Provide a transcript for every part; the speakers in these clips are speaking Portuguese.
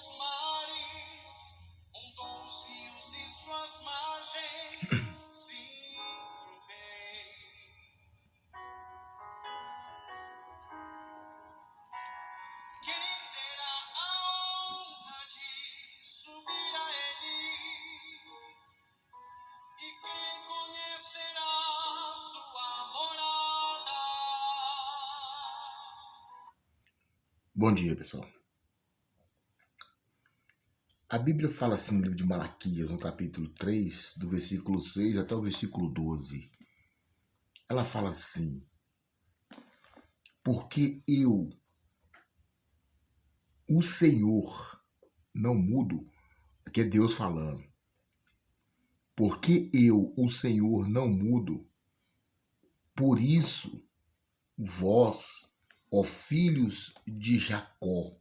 os mares, fundou os rios e suas margens. Sim, o Rei. Quem terá a honra de subir a Ele? E quem conhecerá sua morada? Bom dia, pessoal. A Bíblia fala assim no livro de Malaquias, no capítulo 3, do versículo 6 até o versículo 12. Ela fala assim: porque eu, o Senhor, não mudo, aqui é Deus falando. Porque eu, o Senhor, não mudo, por isso vós, ó filhos de Jacó,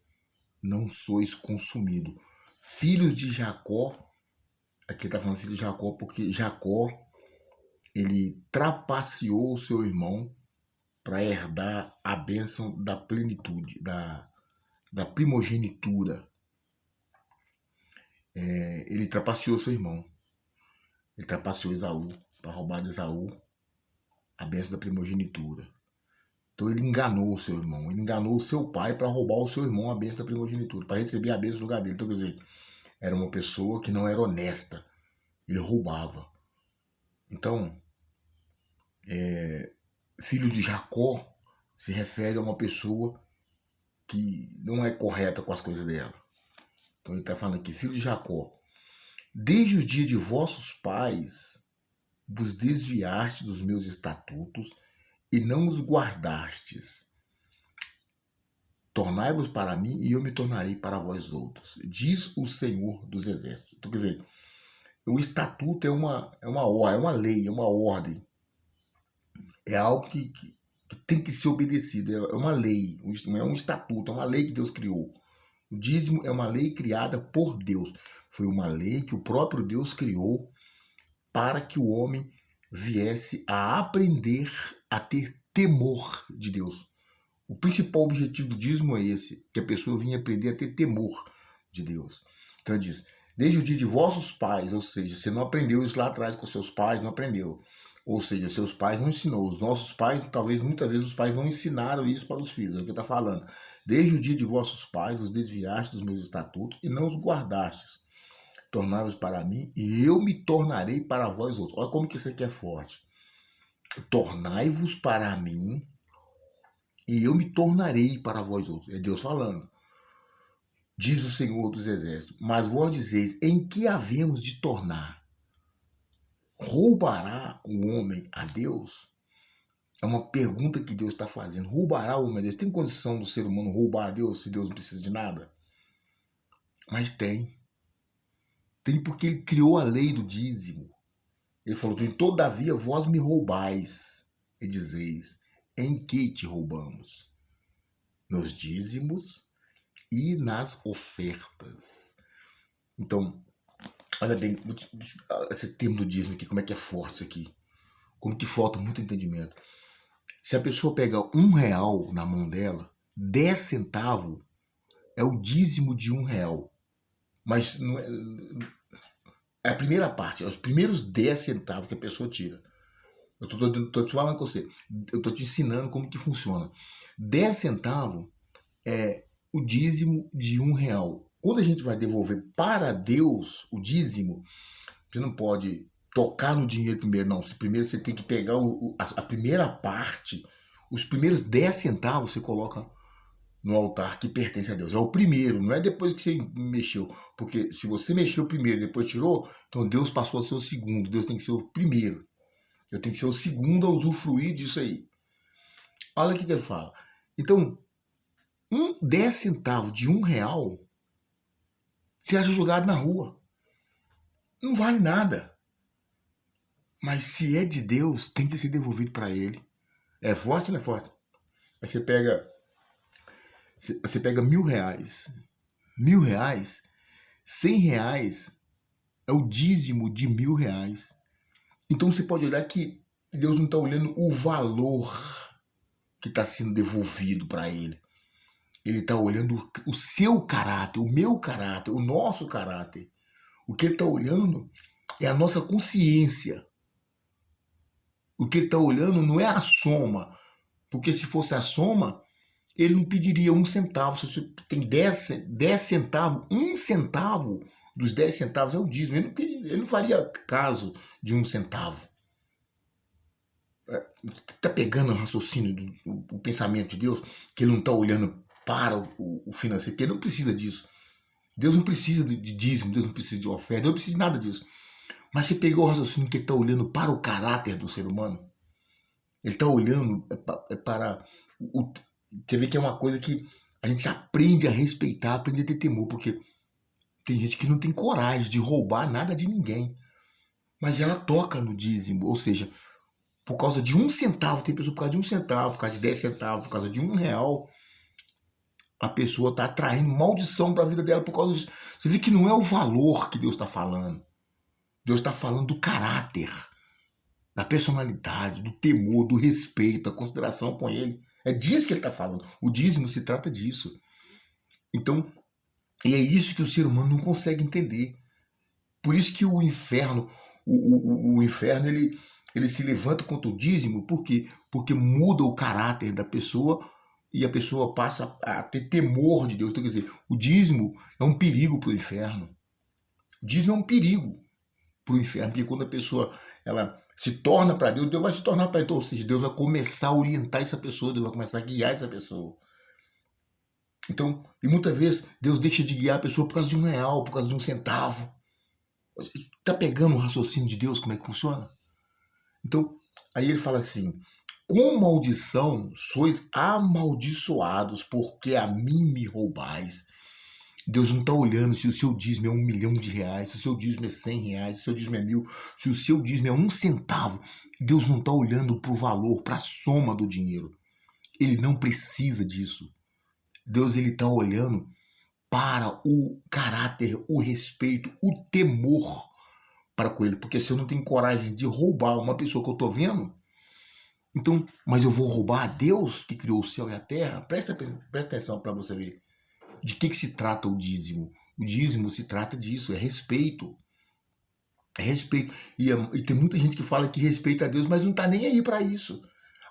não sois consumidos. Filhos de Jacó, aqui está falando filho de Jacó porque Jacó, ele trapaceou o seu irmão para herdar a bênção da plenitude, da primogenitura. Ele trapaceou seu irmão. Ele trapaceou Esaú para roubar de Esaú a bênção da primogenitura. Então ele enganou o seu irmão. Ele enganou o seu pai para roubar o seu irmão a bênção da primogenitura, para receber a bênção no lugar dele. Então, quer dizer, era uma pessoa que não era honesta. Ele roubava. Então, filho de Jacó se refere a uma pessoa que não é correta com as coisas dela. Então ele está falando aqui, filho de Jacó, desde o dia de vossos pais vos desviaste dos meus estatutos e não os guardastes. Tornai-vos para mim e eu me tornarei para vós outros, diz o Senhor dos Exércitos. Então, quer dizer, o estatuto é uma lei, é uma ordem. É algo que tem que ser obedecido, é uma lei, não é um estatuto, é uma lei que Deus criou. O dízimo é uma lei criada por Deus. Foi uma lei que o próprio Deus criou para que o homem viesse a aprender a ter temor de Deus. O principal objetivo do dízimo é esse, que a pessoa vinha aprender a ter temor de Deus. Então ele diz, desde o dia de vossos pais, ou seja, você não aprendeu isso lá atrás com seus pais, não aprendeu. Ou seja, seus pais não ensinou. Os nossos pais, talvez, muitas vezes, os pais não ensinaram isso para os filhos. É o que está falando. Desde o dia de vossos pais, os desviastes dos meus estatutos e não os guardastes. Tornai-vos para mim e eu me tornarei para vós outros. Olha como que isso aqui é forte. Tornai-vos para mim e eu me tornarei para vós outros. É Deus falando. Diz o Senhor dos Exércitos. Mas vós dizeis, em que havemos de tornar? Roubará o homem a Deus? É uma pergunta que Deus está fazendo. Roubará o homem a Deus? Tem condição do ser humano roubar a Deus se Deus não precisa de nada? Mas tem. Tem porque ele criou a lei do dízimo. Ele falou, todavia vós me roubais e dizeis, em que te roubamos? Nos dízimos e nas ofertas. Então, olha bem, esse termo do dízimo aqui, como é que é forte isso aqui. Como que falta muito entendimento. Se a pessoa pega R$1 na mão dela, 10 centavos é o dízimo de R$1. Mas não é a primeira parte, é os primeiros 10 centavos que a pessoa tira. Eu tô te falando com você, eu tô te ensinando como que funciona. 10 centavos é o dízimo de R$1. Quando a gente vai devolver para Deus o dízimo, você não pode tocar no dinheiro primeiro, não. Primeiro você tem que pegar a primeira parte, os primeiros 10 centavos você coloca no altar que pertence a Deus. É o primeiro, não é depois que você mexeu. Porque se você mexeu primeiro e depois tirou, então Deus passou a ser o segundo. Deus tem que ser o primeiro. Eu tenho que ser o segundo a usufruir disso aí. Olha o que ele fala. Então, 10 centavos de R$1, você acha jogado na rua. Não vale nada. Mas se é de Deus, tem que ser devolvido para ele. É forte ou não é forte? Aí você pega R$1.000. R$1.000, R$100 é o dízimo de R$1.000. Então você pode olhar que Deus não está olhando o valor que está sendo devolvido para ele. Ele está olhando o seu caráter, o meu caráter, o nosso caráter. O que ele está olhando é a nossa consciência. O que ele está olhando não é a soma, porque se fosse a soma, ele não pediria 1 centavo. Se você tem 10 centavos, 1 centavo dos 10 centavos é o dízimo. Ele não faria caso de 1 centavo. Está pegando o raciocínio, o pensamento de Deus, que ele não está olhando para o financeiro, que ele não precisa disso. Deus não precisa de dízimo, Deus não precisa de oferta, Deus não precisa de nada disso. Mas você pegou o raciocínio que ele está olhando para o caráter do ser humano. Ele está olhando para o. Você vê que é uma coisa que a gente aprende a respeitar, aprende a ter temor, porque tem gente que não tem coragem de roubar nada de ninguém. Mas ela toca no dízimo, ou seja, por causa de 1 centavo, tem pessoa por causa de 1 centavo, por causa de 10 centavos, por causa de R$ 1, a pessoa está atraindo maldição para a vida dela por causa disso. Você vê que não é o valor que Deus está falando. Deus está falando do caráter, da personalidade, do temor, do respeito, da consideração com Ele. É disso que Ele está falando. O dízimo se trata disso. Então, e é isso que o ser humano não consegue entender. Por isso que o inferno, o inferno ele se levanta contra o dízimo, por quê? Porque muda o caráter da pessoa e a pessoa passa a ter temor de Deus. Então, quer dizer, o dízimo é um perigo para o inferno. O dízimo é um perigo para o inferno, porque quando a pessoa ela se torna para Deus, Deus vai se tornar para ele. Então, ou seja, Deus vai começar a orientar essa pessoa, Deus vai começar a guiar essa pessoa. Então, e muitas vezes Deus deixa de guiar a pessoa por causa de R$ 1, por causa de 1 centavo. Está pegando o raciocínio de Deus, como é que funciona? Então, aí ele fala assim: com maldição sois amaldiçoados, porque a mim me roubais. Deus não está olhando se o seu dízimo é R$ 1 milhão, se o seu dízimo é R$ 100, se o seu dízimo é 1.000, se o seu dízimo é 1 centavo. Deus não está olhando para o valor, para a soma do dinheiro. Ele não precisa disso. Deus está olhando para o caráter, o respeito, o temor para com ele. Porque se eu não tenho coragem de roubar uma pessoa que eu estou vendo, então, mas eu vou roubar a Deus que criou o céu e a terra? Presta atenção para você ver. De que se trata o dízimo? O dízimo se trata disso, é respeito. É respeito. E tem muita gente que fala que respeita a Deus, mas não está nem aí para isso.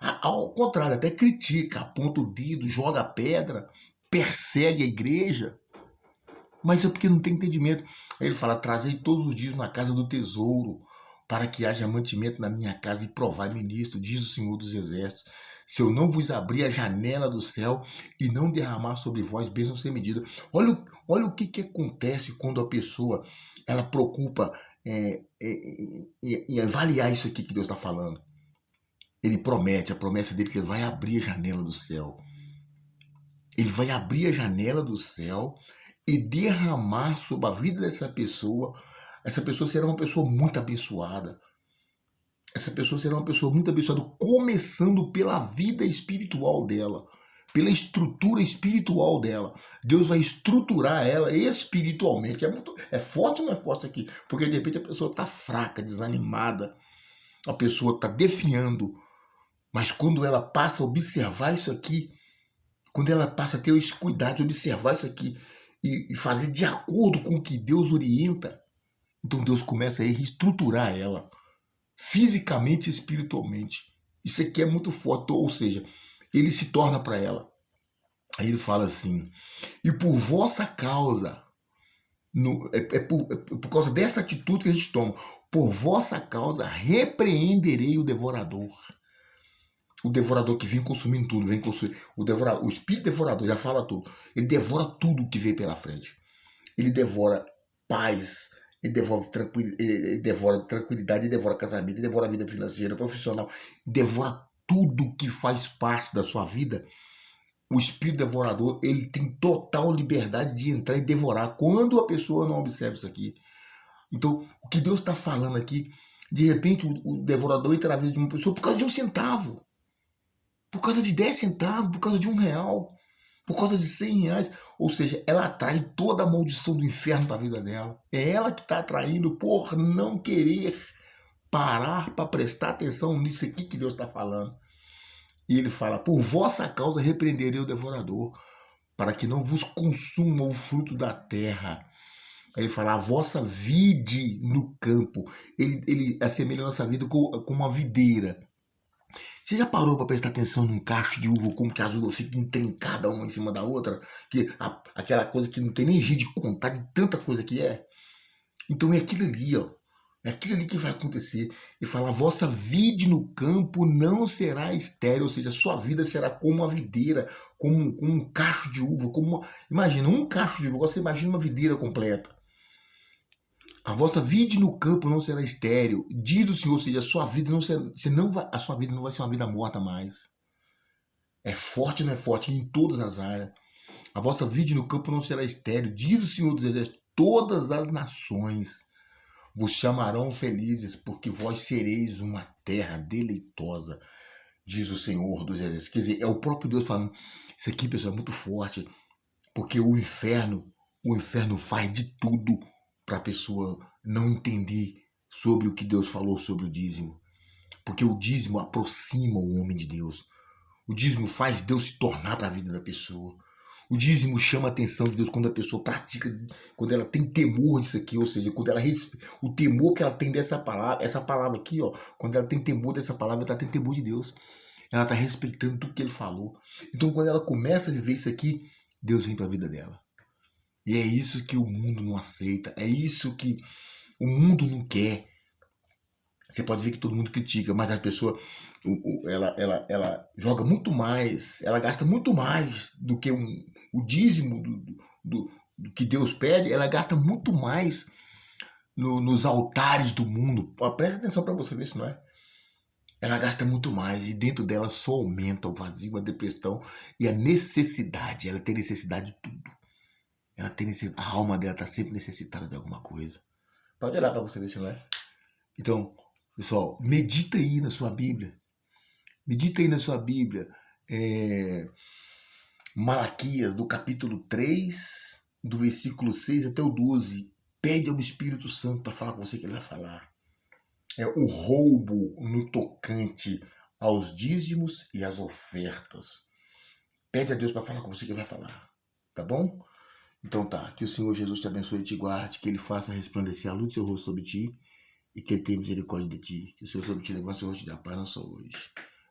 Ao contrário, até critica, aponta o dedo, joga pedra, persegue a igreja. Mas é porque não tem entendimento. Aí ele fala: trazei todos os dias na casa do tesouro, para que haja mantimento na minha casa, e provai-me nisto, diz o Senhor dos Exércitos, se eu não vos abrir a janela do céu e não derramar sobre vós bênção sem medida. Olha o que acontece quando a pessoa ela preocupa em avaliar isso aqui que Deus está falando. Ele promete, a promessa dele, que ele vai abrir a janela do céu. Ele vai abrir a janela do céu e derramar sobre a vida dessa pessoa. Essa pessoa será uma pessoa muito abençoada. Essa pessoa será uma pessoa muito abençoada, começando pela vida espiritual dela, pela estrutura espiritual dela. Deus vai estruturar ela espiritualmente. É forte ou não é forte aqui? Porque de repente a pessoa está fraca, desanimada, a pessoa está definhando. Mas quando ela passa a observar isso aqui, quando ela passa a ter esse cuidado de observar isso aqui e fazer de acordo com o que Deus orienta, então Deus começa a reestruturar ela, fisicamente e espiritualmente. Isso aqui é muito forte, ou seja, ele se torna para ela. Aí ele fala assim: e por vossa causa, por causa dessa atitude que a gente toma, por vossa causa repreenderei o devorador. O devorador que vem consumindo tudo, vem consumir. O espírito devorador já fala tudo. Ele devora tudo que vem pela frente. Ele devora paz, ele devora tranquilidade, ele devora casamento, ele devora a vida financeira, profissional, devora tudo que faz parte da sua vida. O espírito devorador, ele tem total liberdade de entrar e devorar quando a pessoa não observa isso aqui. Então, o que Deus está falando aqui, de repente o devorador entra na vida de uma pessoa por causa de 1 centavo, por causa de 10 centavos, por causa de R$ 1, por causa de R$ 100. Ou seja, ela atrai toda a maldição do inferno para a vida dela. É ela que está atraindo por não querer parar para prestar atenção nisso aqui que Deus está falando. E ele fala: por vossa causa repreenderei o devorador. para que não vos consuma o fruto da terra. Aí ele fala, a vossa vide no campo. Ele assemelha a nossa vida com uma videira. Você já parou para prestar atenção num cacho de uva, como que as uvas ficam intrincadas uma em cima da outra? Aquela coisa que não tem nem jeito de contar de tanta coisa que é? Então é aquilo ali, ó. É aquilo ali que vai acontecer. E fala, a vossa vide no campo não será estéril, ou seja, a sua vida será como uma videira, como um cacho de uva, imagina, um cacho de uva, você imagina uma videira completa. A vossa vide no campo não será estéril, diz o Senhor, ou seja, a sua vida não será, a sua vida não vai ser uma vida morta mais. É forte ou não é forte em todas as áreas. A vossa vide no campo não será estéril, diz o Senhor dos Exércitos, todas as nações vos chamarão felizes, porque vós sereis uma terra deleitosa, diz o Senhor dos Exércitos. Quer dizer, é o próprio Deus falando. Isso aqui, pessoal, é muito forte, porque o inferno faz de tudo para a pessoa não entender sobre o que Deus falou sobre o dízimo. Porque o dízimo aproxima o homem de Deus. O dízimo faz Deus se tornar para a vida da pessoa. O dízimo chama a atenção de Deus quando a pessoa pratica, quando ela tem temor disso aqui, ou seja, quando ela o temor que ela tem dessa palavra, essa palavra aqui, ó, quando ela tem temor dessa palavra, ela tem temor de Deus. Ela está respeitando tudo que ele falou. Então, quando ela começa a viver isso aqui, Deus vem para a vida dela. E é isso que o mundo não aceita, é isso que o mundo não quer. Você pode ver que todo mundo critica, mas a pessoa, ela joga muito mais, ela gasta muito mais do que o dízimo do que Deus pede, ela gasta muito mais nos altares do mundo. Presta atenção para você ver se não é. Ela gasta muito mais e dentro dela só aumenta o vazio, a depressão e a necessidade. Ela tem necessidade de tudo. Ela tem a alma dela está sempre necessitada de alguma coisa. Pode olhar para você ver se não é. Então, pessoal, medita aí na sua Bíblia. Medita aí na sua Bíblia. Malaquias, do capítulo 3, do versículo 6 até o 12. Pede ao Espírito Santo para falar com você que ele vai falar. É o roubo no tocante aos dízimos e às ofertas. Pede a Deus para falar com você que ele vai falar. Tá bom? Então tá, que o Senhor Jesus te abençoe e te guarde, que ele faça resplandecer a luz do seu rosto sobre ti e que ele tenha misericórdia de ti. Que o Senhor sobre ti levante o seu rosto de paz não só hoje,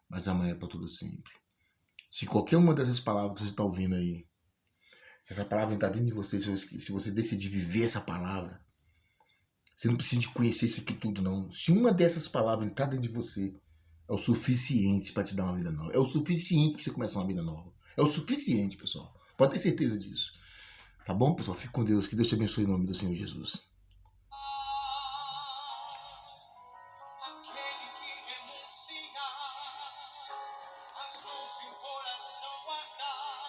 mas amanhã para todo sempre. Se qualquer uma dessas palavras que você está ouvindo aí, se essa palavra entrar dentro de você, se você decidir viver essa palavra, você não precisa de conhecer isso aqui tudo, não. Se uma dessas palavras entrar dentro de você, é o suficiente para te dar uma vida nova. É o suficiente para você começar uma vida nova. É o suficiente, pessoal. Pode ter certeza disso. Tá bom, pessoal? Fique com Deus. Que Deus te abençoe em nome do Senhor Jesus. Aquele que renuncia as mãos e o coração guardar.